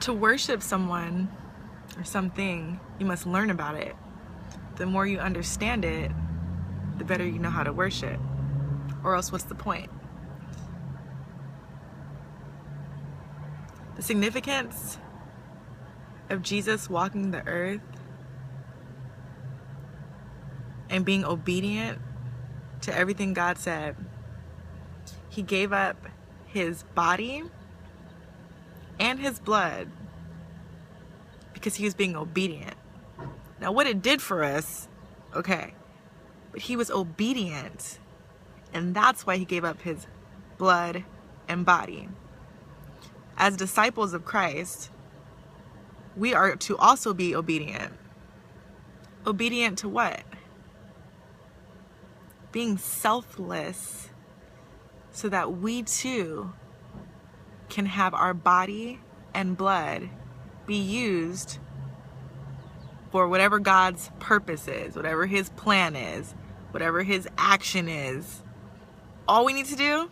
To worship someone or something, you must learn about it. The more you understand it, the better you know how to worship. Or else what's the point? The significance of Jesus walking the earth and being obedient to everything God said. He gave up his body and his blood because he was being obedient. Now what it did for us, okay, but he was obedient, and that's why he gave up his blood and body. As disciples of Christ, we are to also be obedient. Obedient to what? Being selfless, so that we too can have our body and blood be used for whatever God's purpose is, whatever his plan is, whatever his action is. All we need to do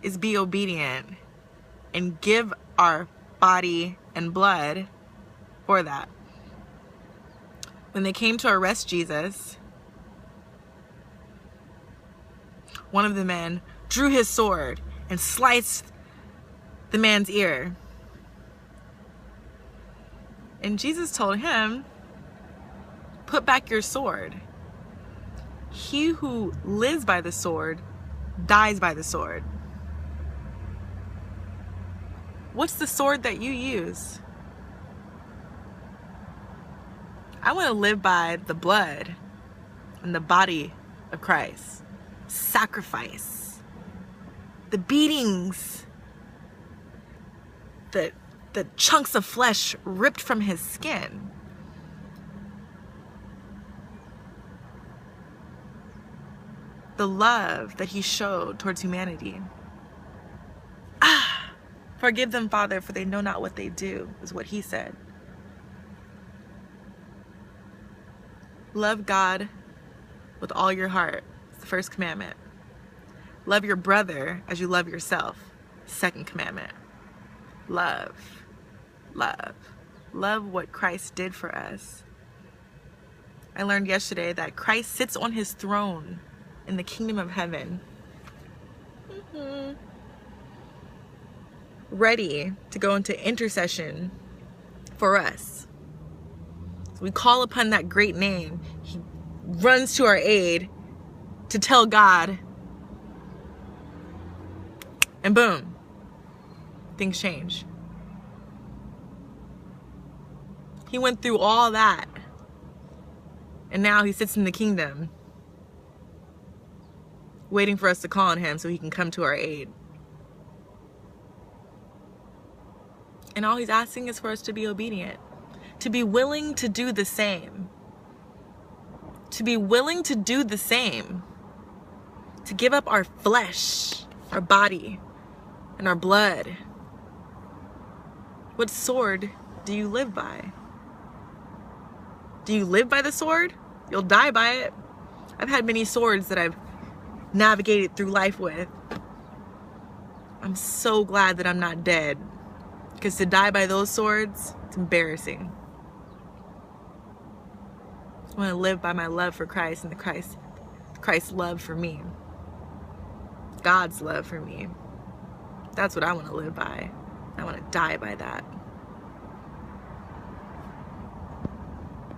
is be obedient and give our body and blood for that. When they came to arrest Jesus, one of the men drew his sword and sliced the man's ear. And Jesus told him, "Put back your sword. He who lives by the sword dies by the sword." What's the sword that you use? I want to live by the blood and the body of Christ. Sacrifice. The beatings. The chunks of flesh ripped from his skin. The love that he showed towards humanity. Forgive them, Father, for they know not what they do, is what he said. Love God with all your heart. It's the first commandment. Love your brother as you love yourself. Second commandment. Love. Love. Love what Christ did for us. I learned yesterday that Christ sits on his throne in the kingdom of heaven. Ready to go into intercession for us. So we call upon that great name. He runs to our aid to tell God, and boom, things change. He went through all that, and now he sits in the kingdom waiting for us to call on him so he can come to our aid. And all he's asking is for us to be obedient, to be willing to do the same, to be willing to do the same, to give up our flesh, our body, and our blood. What sword do you live by? Do you live by the sword? You'll die by it. I've had many swords that I've navigated through life with. I'm so glad that I'm not dead, because to die by those swords, it's embarrassing. I want to live by my love for Christ and Christ's love for me. God's love for me. That's what I want to live by. I want to die by that.